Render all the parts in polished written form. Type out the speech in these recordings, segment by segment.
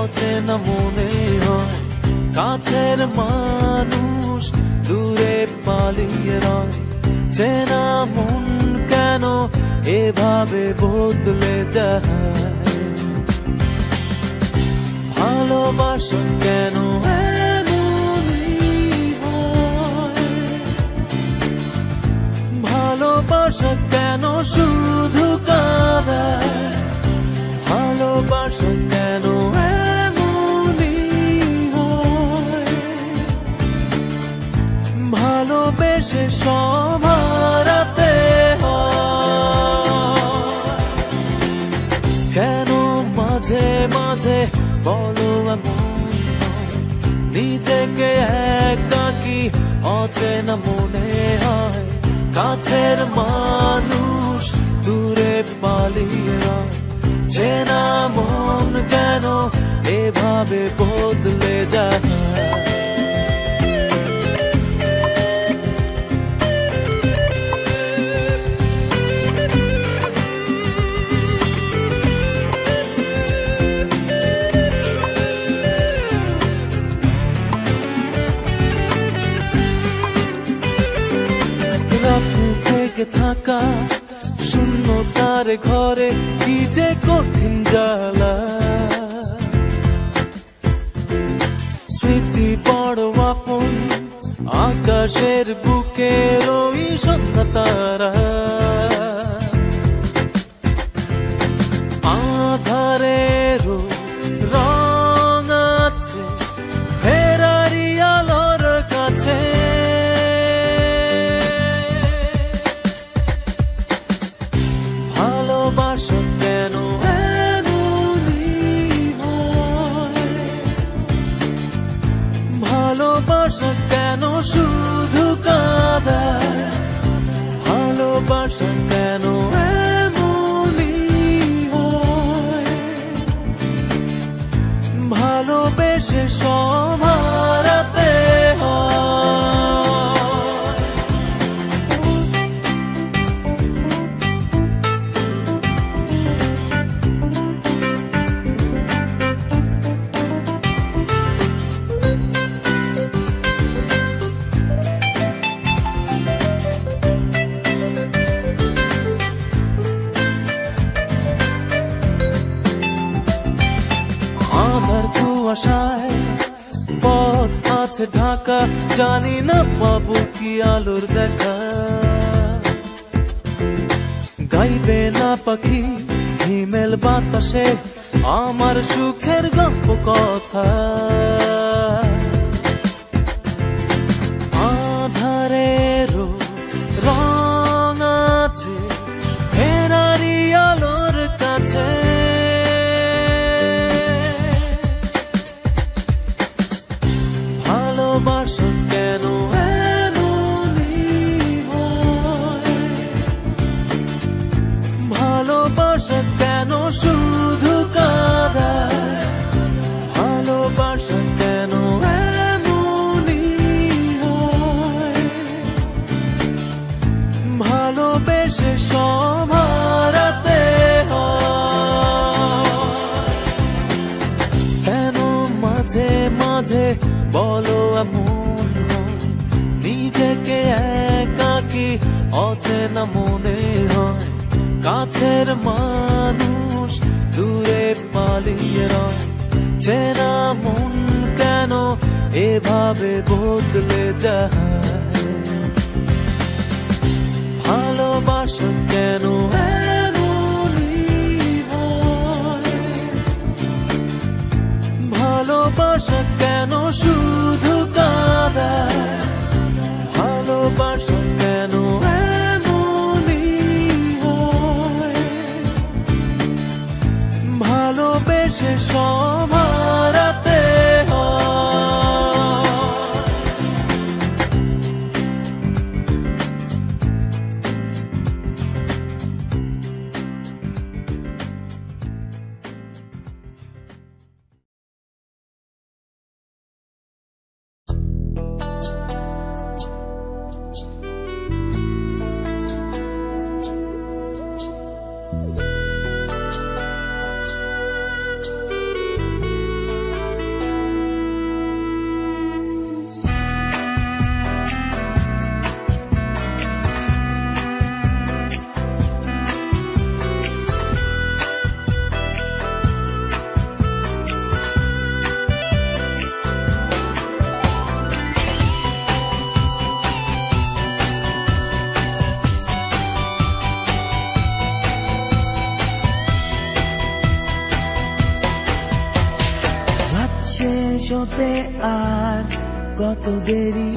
অচেনা মনে হয়, কাছের মানুষ দূরে পালিয়ে রয়। চেনা মন কেন এভাবে বদলে যায়, ভালোবাসা কেন এমনই হয়, ভালোবাসা কেন শুধু কাঁদায়, ভালোবাসা কেন এমনই হয়, ভালোবেসে সব হারাতে হয়। কেন মাঝে মাঝে বলো এমন নিজেকে একাকী অচেনা মনে হয়, কাছের মানুষ দূরে পালিয়ে রয়। চেনা মন কেন এভাবে বদলে যায়, জেগে থাকা শূন্যতার ঘরে কি যে কঠিন জ্বালা, স্মৃতি বড় আপন আকাশের বুকে ওই সন্ধ্যা তারা, আধারেরও রং আছে ফেরারি আলোর কাছে। ভালোবাসা কেন এমনই হয়, ভালোবাসা কেন শুধু কাঁদায়, ভালোবাসা কেন এমনই হয়, ভালোবেসে সব হারাতে হয়। কুয়াশায় পথ আছে ঢাকা, জানি না পাবো কি আলোর দেখা, গাইবে না পাখি হিমেল বাতাসে আমার সুখের গল্প কথা, আধারেরও রং আছে ফেরারি আলোর কাছে। ভালোবাসা কেন এমনই হয়, ভালোবাসা কেন শুধু কাঁদায়, ভালোবাসা কেন এমনই হয়, ভালোবেসে সব হারাতে হয়। কেন মাঝে মাঝে বলো এমন নিজেকে একাকী অচেনা মনে হয়, কাছের মানুষ দূরে পালিয়ে রয়। চেনা মন কেন এভাবে বদলে যায়, ভালোবাসা কেন এমনই হয়, ভালোবাসা কেন শুধু কাঁদায়, ভালোবাসা কেন এমনই হয়, ভালোবেসে সব হারাতে হয়। শেষ হতে আর কত দেরি,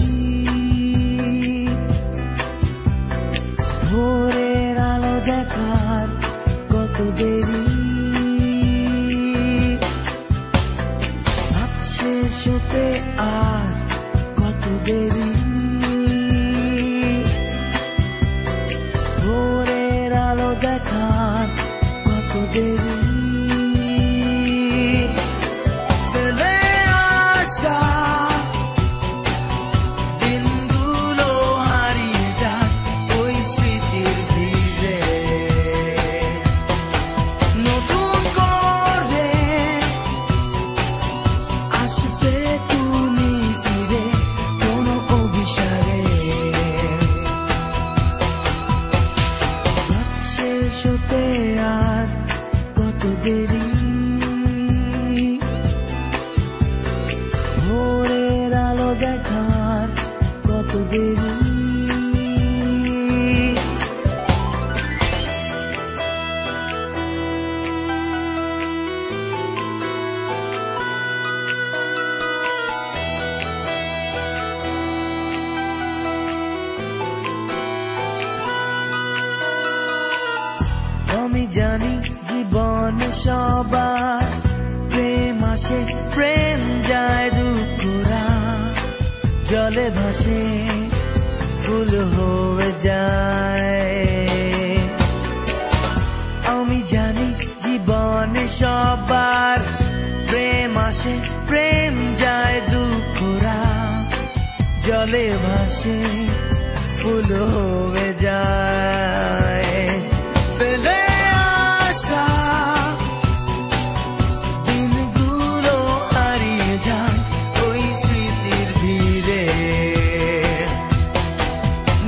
ভোরের আলো দেখার কত দেরি, রাত শেষ হতে আর কত দেরি, ভোরের আলো দেখার কত দেরি, ফেলে আসা দিনগুলো হারিয়ে যায় ওই স্মৃতির ভিড়ে, নতুন করে আসবে তুমি ফিরে কোনো অভিসারে, রাত শেষ হতে আর কত দেরি, ভোরের আলো দেখার কত দেরি, আমি জানি জীবনে সবার প্রেম আসে প্রেম যায় দুপুরা, জলে ভাসে ফুল হয়ে যায়, আমি জানি জীবনে সবার প্রেম আসে প্রেম যায় দুপুরা, জলে ভাসে ফুল হয়ে যায়, ফেলে আসা দিনগুলো হারিয়ে যায় ওই স্মৃতির ভিড়ে,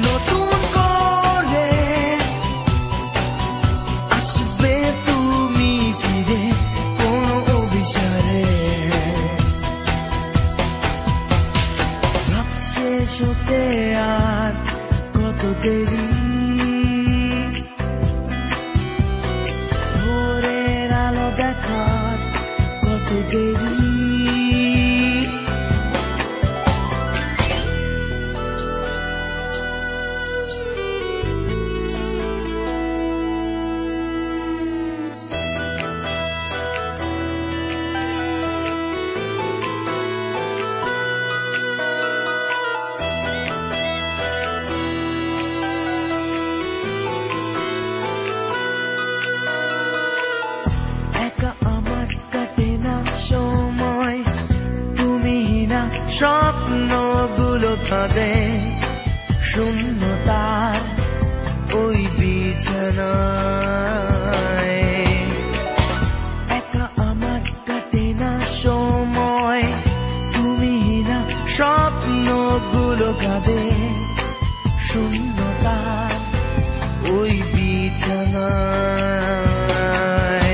নতুন করে আসবে তুমি ফিরে কোনো অভিসারে, রাত শেষ হতে আর কত দেরি, ভোরের আলো দেখার কত দেরি, একা আমার কাটে না সময়, তুমি না স্বপ্নগুলো কাঁদে শূন্যতার ওই বিছানায়, একা আমার কাটে না সময়, তুমি না স্বপ্নগুলো কাঁদে শূন্যতার ওই বিছানায়,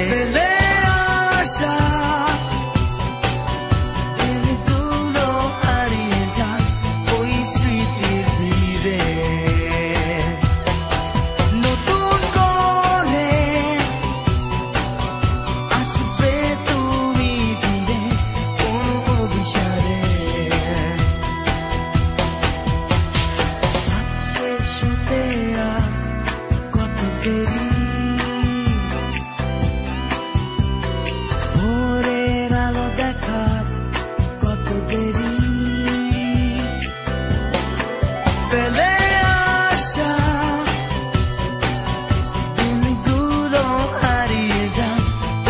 ফেলে আসা দিনগুলো হারিয়ে যায় ওই স্মৃতির ভিড়ে, নতুন করে আসবে তুমি ফিরে কোনো অভিসারে, রাত শেষ হতে আর কত দেরি, ভোরের আলো দেখার কত দেরি, ফেলে আসা দিনগুলো হারিয়ে যায়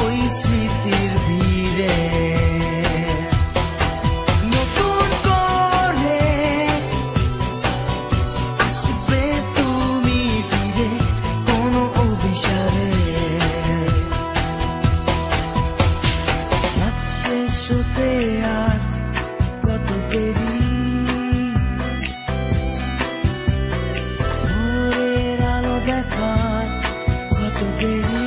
ওই স্মৃতির ভিড়ে, নতুন করে আসবে তুমি ফিরে কোনো অভিসারে, রাত শেষ হতে আর কত দেরি, ভোরের আলো দেখার কত দেরি।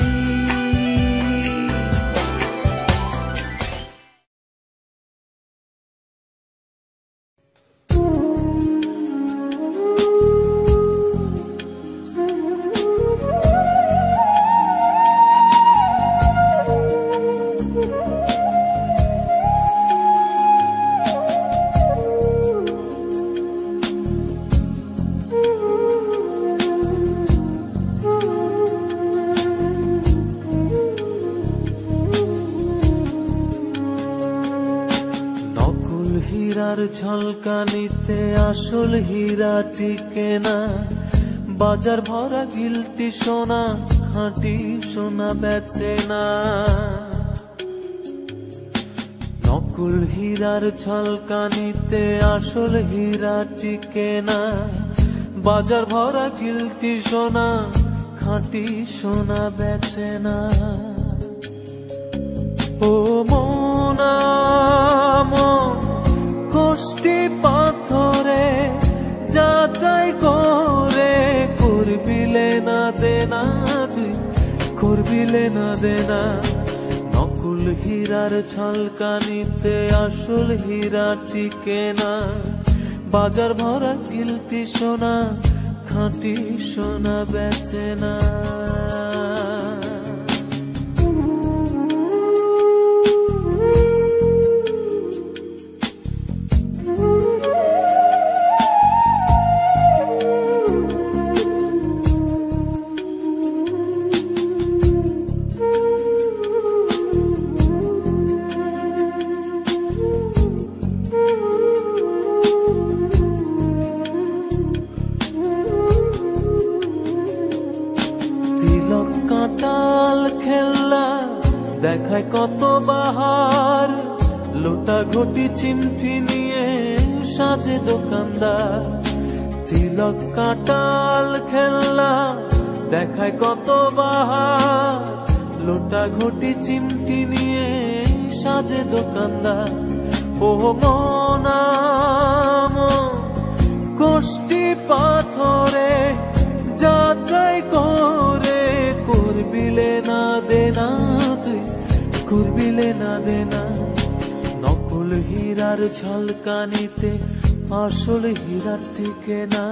হীরার ঝলকানিতে আসল হীরা টিকে না, বাজার ভরা গিলটি সোনা খাঁটি সোনা বেচে না। নকল হীরার ঝলকানিতে আসল হীরা টিকে না, বাজার ভরা গিলটি সোনা খাঁটি সোনা বেচে না। ও মোনা মন কষ্টি পাথরে যাচাই করে করবিলে না দেনা, তুই করবিলে না দেনা। নকল হীরার ঝলকানিতে আসল হীরা টিকে না, বাজার ভরা গিলটি সোনা খাঁটি সোনা বেচে না। কাঁটাল খেলনা দেখায় কত বাহার, লোটা ঘটি চিমটি নিয়ে সাজে দোকানদার। তিলক কাঁটাল খেলনা দেখায় কত বাহার, লোটা ঘটি চিমটি নিয়ে সাজে দোকানদার। ও মোনা মন কষ্টি পাথরে যাচাই করে করবিলে না দেনা, তুই করবিলে না দেনা। নকল হীরার ঝলকানিতে আসল হীরা টিকে না,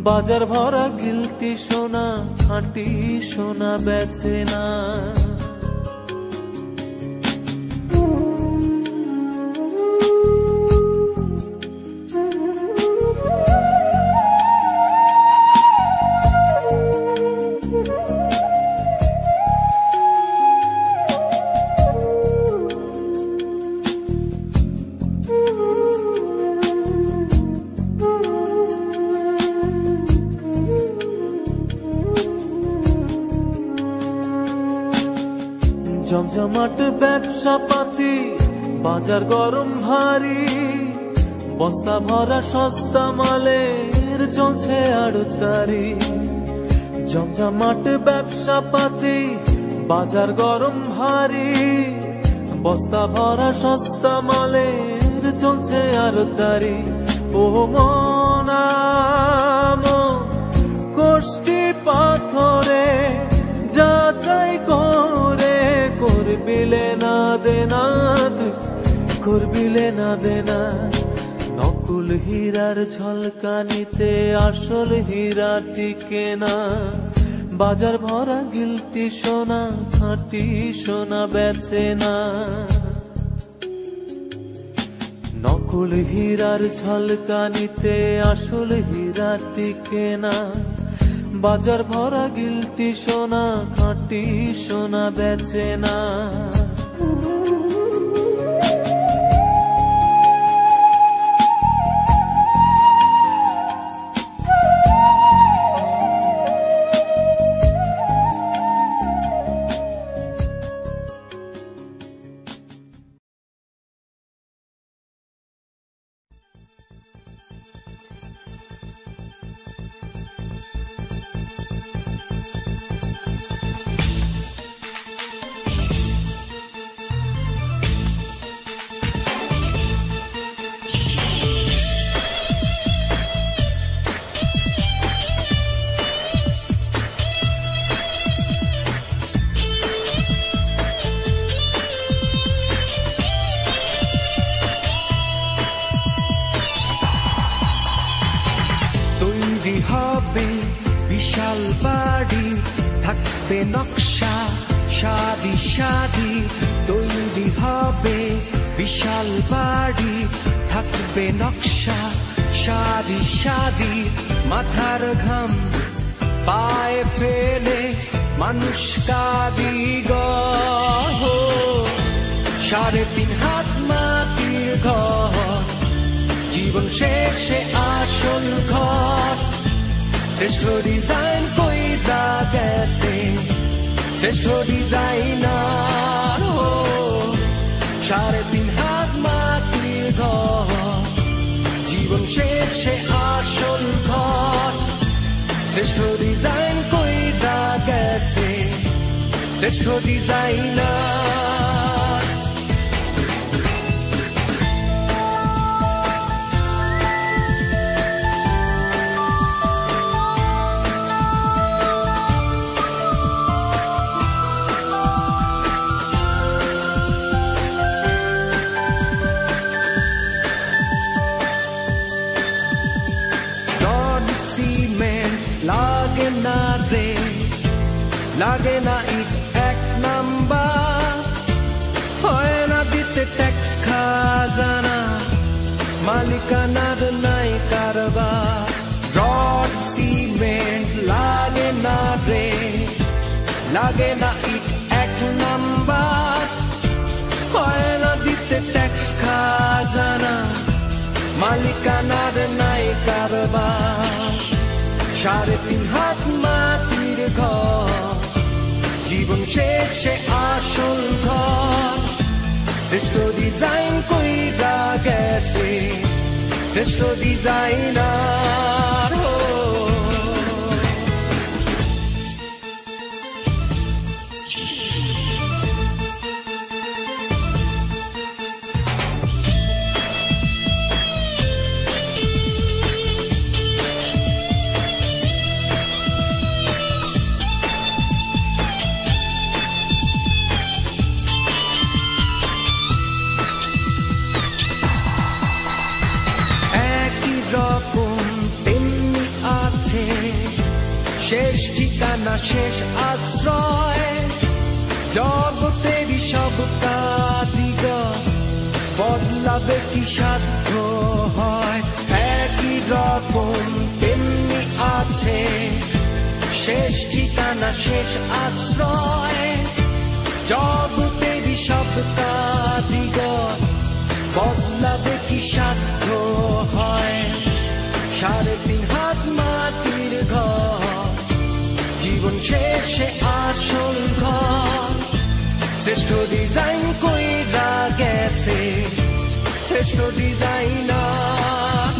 বাজার ভরা গিলটি সোনা খাঁটি সোনা বেচে না। জমজমাট ব্যবসা পাতি বাজার গরম ভারী, বস্তা ভরা সস্তা মালের চলছে আড়তদারি। জমজমাট ব্যবসা পাতি বাজার গরম ভারী, বস্তা ভরা সস্তা মালের চলছে আড়তদারি। ও মোনা মন কষ্টি পাথরে যাচাই করে করবিলে না দেনা, তুই করবিলে না দেনা। নকল হীরার ঝলকানিতে আসল হীরা টিকে না, বাজার ভরা গিলটি সোনা খাঁটি সোনা বেচে না। নকল হীরার ঝলকানিতে আসল হীরা টিকে না, বাজার ভরা গিলটি সোনা খাঁটি সোনা বেচে না। হবে বিশাল বাড়ি, থাকবে নকশা শাদি শাদি। তৈরি হবে বিশাল বাড়ি, থাকবে নকশা শাদি শাদি। মাথার ঘাম পায়ে ফেলে মানুষ কারিগর, 3.5 হাত মাটির ঘর জীবন শেষে আসল ঘর শ্রেষ্ঠ ডিজাইন কইরা গেছে শ্রেষ্ঠ ডিজাইনার 3.5 হাত মাটির ঘর জীবন শেষে আসল ঘর শ্রেষ্ঠ ডিজাইন কইরা গেছে শ্রেষ্ঠ ডিজাইনার লাগে না রে লাগে না ইট 1 নাম্বার হয় না দিতে ট্যাক্স খাজানা মালিকানার নাই কারবার রড সিমেন্ট লাগে না রে লাগে না ইট 1 নাম্বার হয় না দিতে ট্যাক্স খাজানা মালিকানার নাই কারবার 3.5 হাত মাটির ঘর জীবন শেষে আসল ঘর শ্রেষ্ঠ ডিজাইন কইরা গেছে শ্রেষ্ঠ ডিজাইনার শেষ ঠিকানা শেষ আশ্রয় জগতেরই সব কারিগর বদলাবে কি সাধ্য হয় একই রকম তেমনি আছে শেষ ঠিকানা শেষ আশ্রয় জগতেরই সব কারিগর বদলাবে কি সাধ্য হয় 3.5 হাত মাটির ঘর জীবন শেষে আসল ঘর শ্রেষ্ঠ ডিজাইন কইরা গেছে শ্রেষ্ঠ ডিজাইনার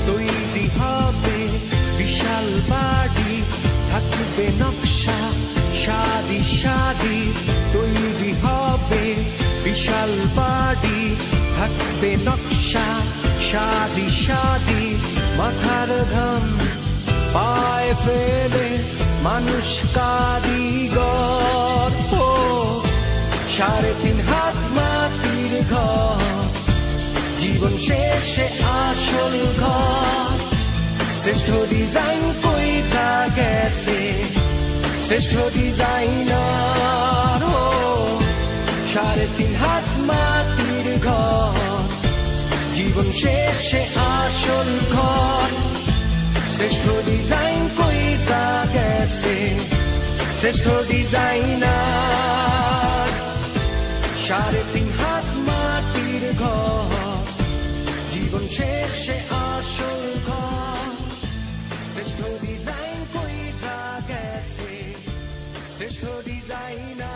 তৈরি হবে বিশাল বাড়ি থাকবে নকশা শাদি শাদি তৈরি হবে বিশাল বাড়ি থাকবে নকশা শাদি শাদি মাথার ঘাম পায়ে ফেলে মানুষ কারিগর 3.5 হাত মাটির ঘর জীবন শেষে আসল ঘর শ্রেষ্ঠ ডিজাইন কইরা গেছে শ্রেষ্ঠ ডিজাইনার 3.5 হাত মাটির ঘর জীবন শেষে আসল ঘর শ্রেষ্ঠ ডিজাইন কইরা গেছে শ্রেষ্ঠ ডিজাইনার 3.5 হাত মাটির ঘর জীবন শেষে আসল ঘর শ্রেষ্ঠ ডিজাইন কইরা গেছে শ্রেষ্ঠ ডিজাইনার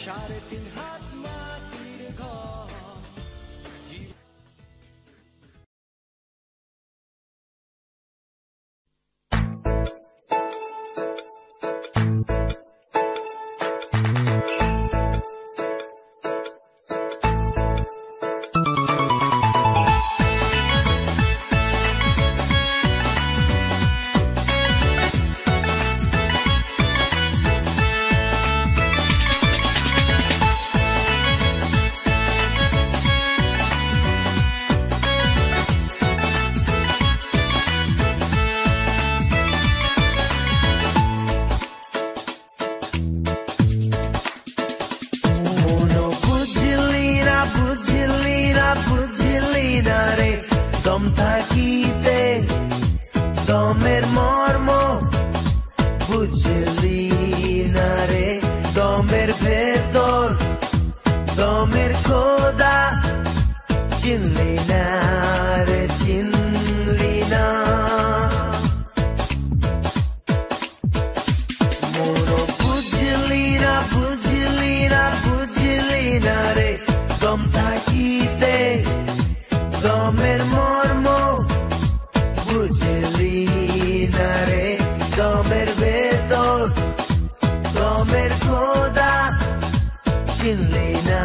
3.5 হাত মাটির ঘর দমের মর্ম বুঝলি না রে, দমের ভেতর দমের চিনলি না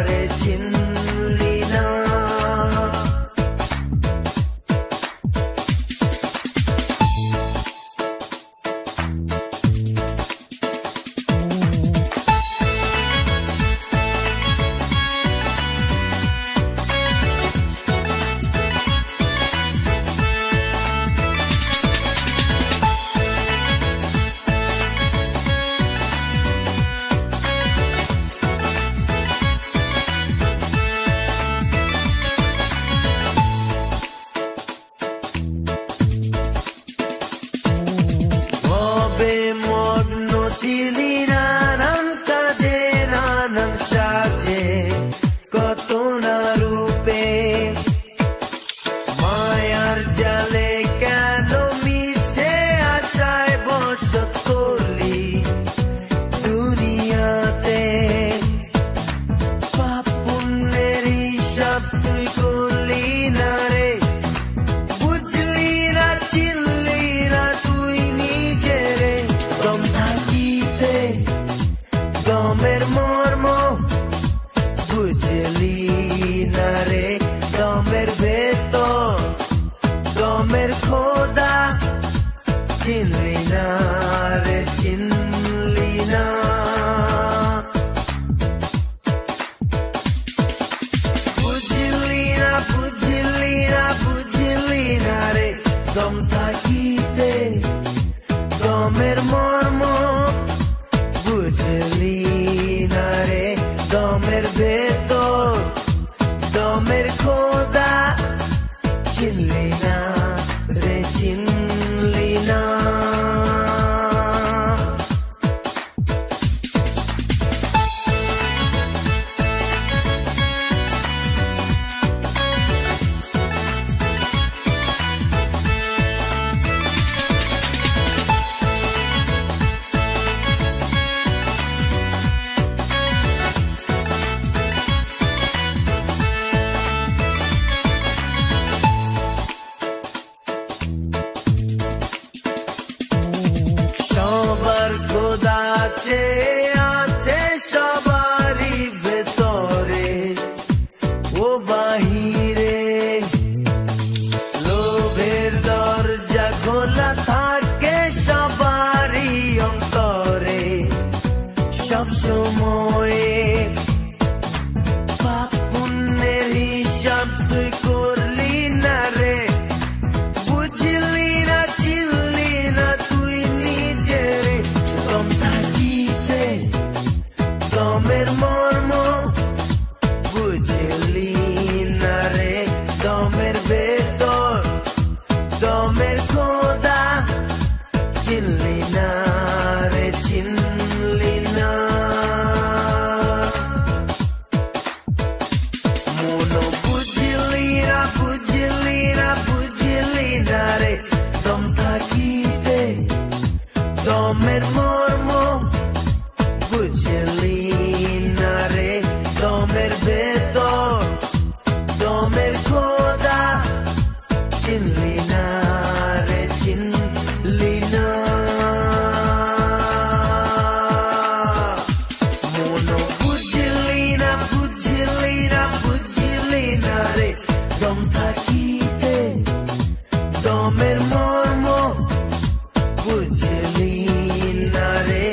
রে চিনলি না ছিলি নানান কাজে নানান সাজে কত না রূপে মায়ার জালে কেন মিছে আশায় বসত করলি দুনিয়াতে পাপ পুণ্যের হিসাব তুই করলি না রে বুঝলি না চিনলি না তুই নিজেরে দম দমের মর্ম বুঝলি না রে দমের ভেতর দমের খোদা চিনলি না রে চিনলি না বুঝলি না বুঝলি না বুঝলি না রে দম থাকিতে দমের মর্ম বুঝলি না রে দমের ভেতর দমের খোদা চিনলি না রে চিনলি না খোদা আছে সবারই ভেতরে ও বাহিরে লোভের দরজা খোলা থাকে সবারই অন্তরে সব সময়ে পাপ পুণ্যের হিসাব তুই করলি না রে বুঝলি না চিনলি না তুই নিজেরে দম থাকিতে দমের মর্ম বুঝলি না রে দমের ভেতর দমের খোদা চিনলি না রে চিনলি না মন বুঝলি না বুঝলি না বুঝলি না রে দম থাকিতে দমের মর্ম বুঝলি না রে দমের ভেতর দমের খোদা চিনলি না রে চিনলি না মন বুঝলি না বুঝলি না বুঝলি না রে দম থাকিতে দমের মর্ম বুঝলি না রে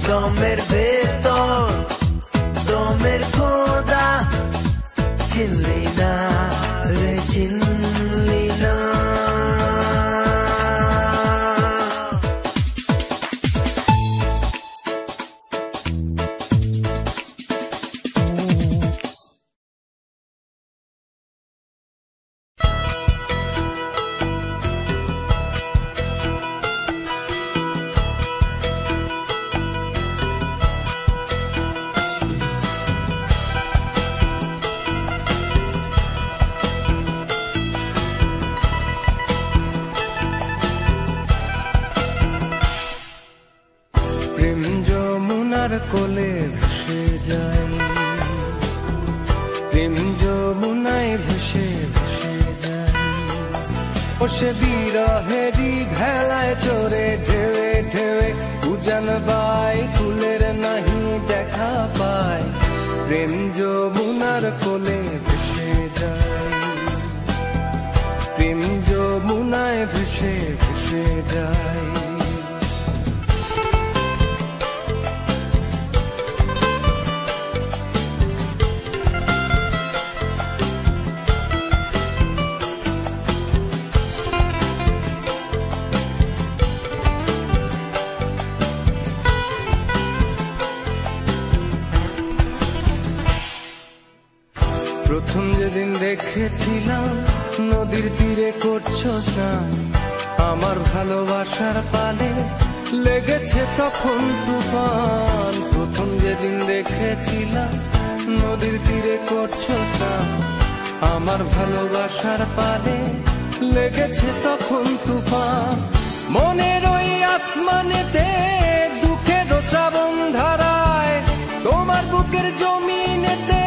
দমের ভেতর দমের খোদা চিনলি না রে চিনলি না কোলে ভেসে যাই প্রেম যমুনায় ভেসে ভেসে যাই ও সে বিরহেরি ভেলায় চড়ে ঢেউে ঢেউে উজান বাই কুলের নাহি দেখা পায় প্রেম যমুনার কোলে ভেসে যায়, প্রেম যমুনায় ভেসে ভেসে যায়। প্রথম যেদিন দেখেছিলাম নদীর তীরে করছো স্নান, আমার ভালোবাসার পালে লেগেছে তখন তুফান। প্রথম যেদিন দেখেছিলাম নদীর তীরে করছো স্নান, আমার ভালোবাসার পালে লেগেছে তখন তুফান। মনের ওই আসমানেতে দুঃখের শ্রাবণ ধারায়, তোমার বুকের জমিনেতে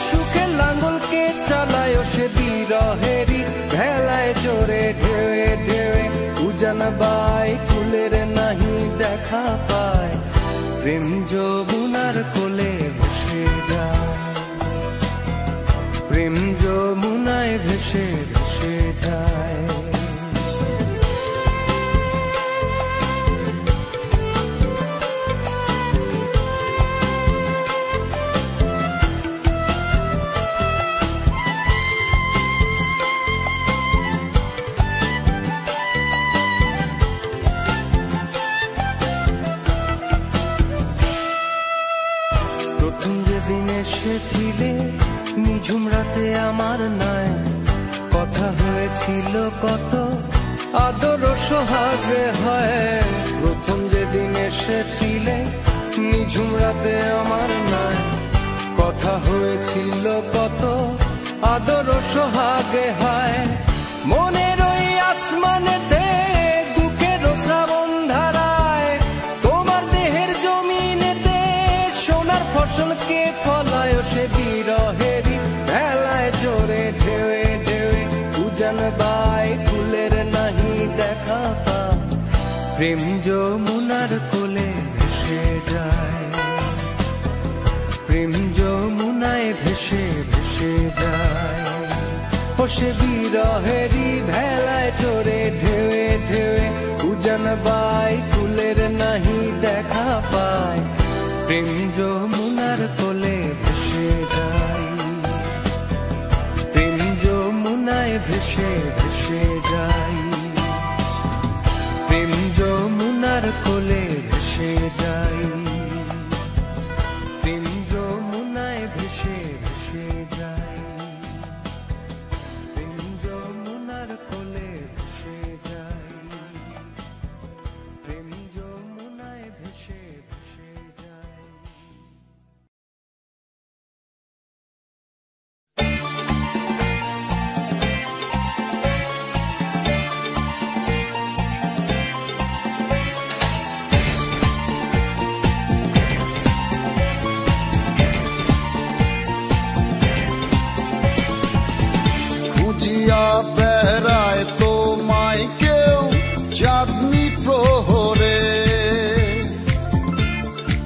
সুখের লাঙ্গলকে চালায় সে বিরহেরই ভেলায় চড়ে ঢেউে ঢেউে উজান বাই কুলের নাহি দেখা পায়, প্রেম যমুনার কোলে ভেসে যায়, প্রেম যমুনায় ভেসে ভেসে যায়। প্রথম যেদিন এসেছিলে নিঝুম রাতে আমার নাই, কথা হয়েছিল কত আদর সোহাগ হয়। প্রথম যেদিন এসেছিলে নিঝুম রাতে আমার নাই, কথা হয়েছিল কত আদর সোহাগে হয়। মনের ওই আসমানেতে দুঃখের শ্রাবণ ধারায়, তোমার দেহের জমিনেতে সোনার ফসলকে ফলায় সে বিরহেরই ভেলায় চড়ে ঢেউে ঢেউে উজান বাই কুলের নাহি দেখা পায়, প্রেম যমুনার কোলে ভেসে যায়, প্রেম যমুনায় ভেসে ভেসে যায়। ও সে বিরহেরই ভেলায় চড়ে ঢেউে ঢেউে উজান বাই কুলের নাহি দেখা পায়, প্রেম যমুনার কোলে ভেসে যায়, প্রেম যমুনায় ভেসে ভেসে যায়, প্রেম যমুনার কোলে ভেসে যায়, প্রেম যমুনায় ভেসে ভেসে যায়, প্রেম যমুনার কোলে ভেসে যায়, প্রেম যমুনায় ভেসে ভেসে যায়। খুঁজিয়া বেড়ায় তোমায় কেউ চাঁদনি প্রহরে,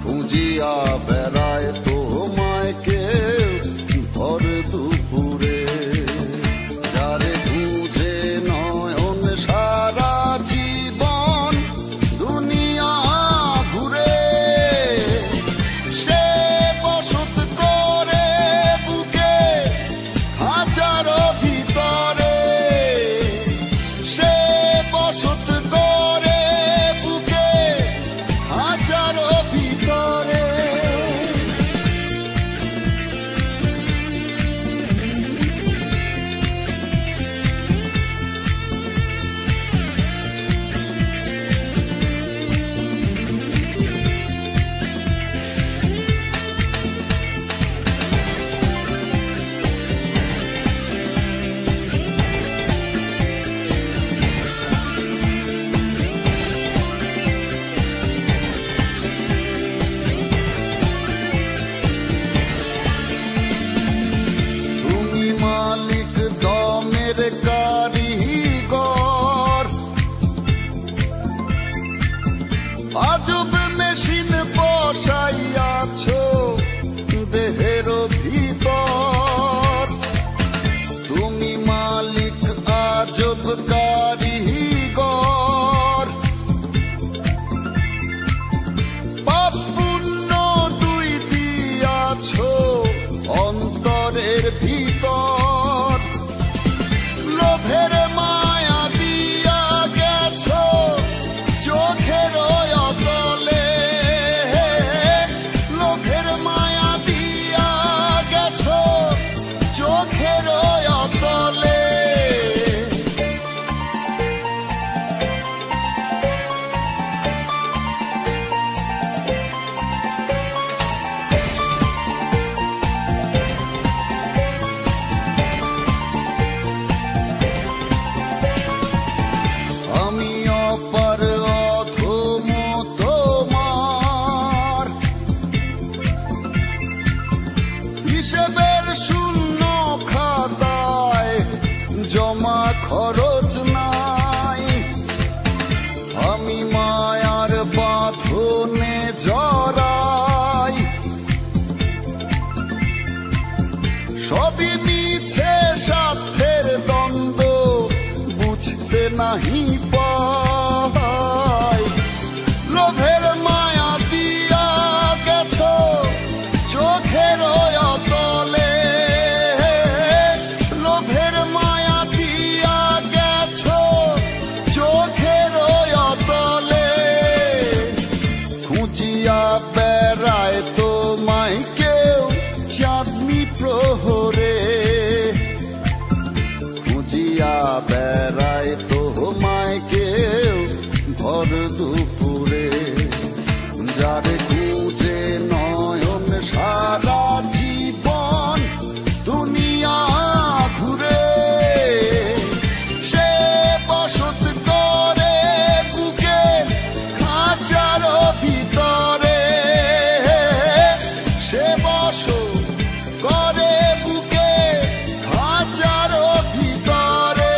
খুঁজিয়া বেড়ায় তোমায় কেউ ভর দুপুরে, যারে বুঝে নয়ন সারা জীবন দুনিয়া ঘুরে, সে বসত করে বুকে হাজার ভিতরে, সে বসত করে বুকে হাজার ভিতরে। তুমি মালিক দমের কারিগর, আজব মেশিন বসাইয়াছো দেহের হিসেবের শূন্য খাতায় জমা খরচ নাই। আমি মায়ার বাঁধনে জড়াই, সবই মিছে স্বার্থের দ্বন্দ্ব বুঝতে নাহি পাই। লোভের মায়া দিয়া গেছো চোখের অতলে, লোভের মায়া দিয়া গেছো চোখের অতলে। খুঁজিয়া বেড়ায় তোমায় কেউ চাঁদনি প্রহরে, খুঁজিয়া বেড়ায় তোমায় কেউ ভর দুপুরে। যারে খুঁজে নয়ন সারা জীবন দুনিয়া ঘুরে, সে বসত করে বুকে খাঁচার ভিতরে, সে বসত করে বুকে খাঁচার ভিতরে।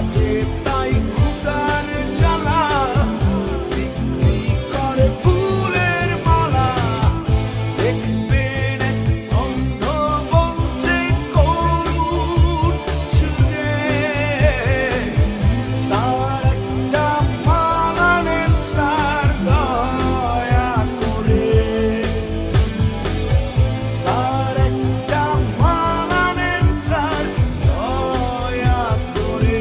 রাতে তাই ক্ষুধার জ্বালা বিক্রি করে ফুলের মালা দেখবেন এক অন্ধ বলছে করুণ সুরে স্যার একটা মালা নেন স্যার দয়া করে স্যার একটা মালা নেন স্যার দয়া করে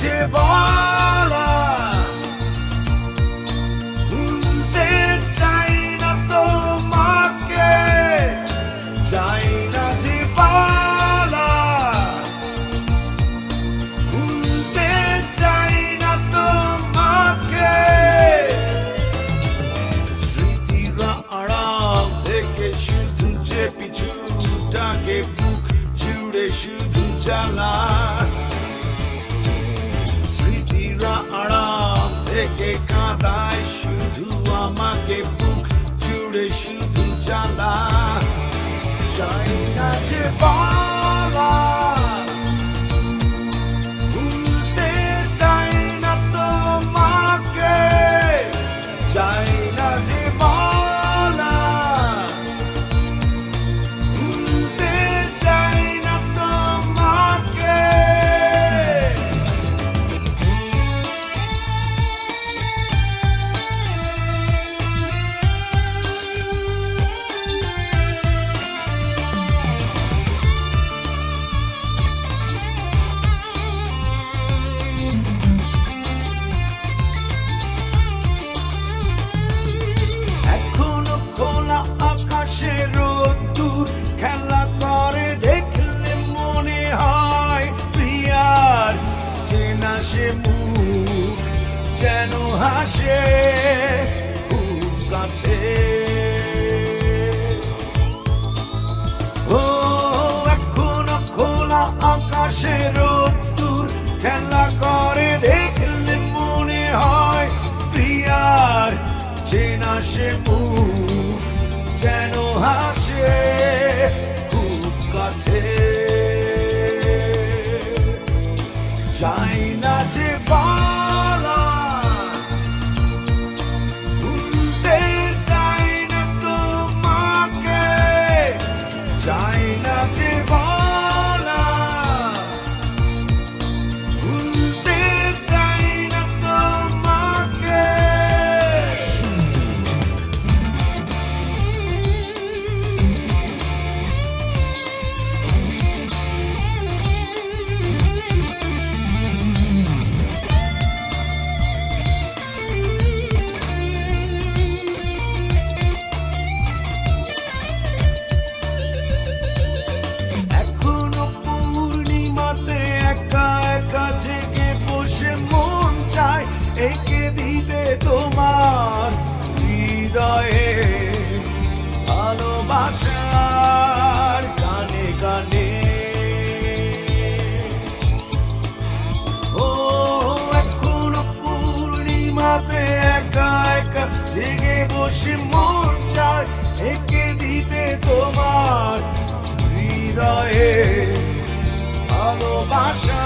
যে বলা ভুলতে চাই না তোমাকে চাই না যে বলা ভুলতে চাই না তোমাকে স্মৃতিরা আড়াল থেকে শুধু যে পিছুটাকে বুক জুড়ে শুধু জ্বালা স্মৃতিরা আড়াল থেকে কাঁদায় শুধু আমাকে বুক জুড়ে শুধু জ্বালা চাই না যে বলা ভুলতে চাই না তোমাকে চাই না যে বলা ভুলতে চাই না তোমাকে এখনো খোলা আকাশে রোদ্দুর খেলা করে দেখলে মনে হয় প্রিয়ার চেনা সে মুখ যেন হাসে খুব কাছে ও এখনো খোলা আকাশে রোদ্দুর খেলা করে দেখলে মনে হয় প্রিয়ার চেনা সে মুখ যেন হাসে খুব কাছে চাই না যে বলা ভুলতে চাই না তোমাকে চাই না যে বলা ভুলতে চাই না তোমাকে এখনো পূর্ণিমাতে একা একা জেগে বসে মন চায় এঁকে দিতে তোমার হৃদয়ে ভালোবাসার গানে গানে ও এখনো পূর্ণিমাতে একা একা জেগে বসে মন চায় এঁকে দিতে তোমার হৃদয়ে ভালোবাসা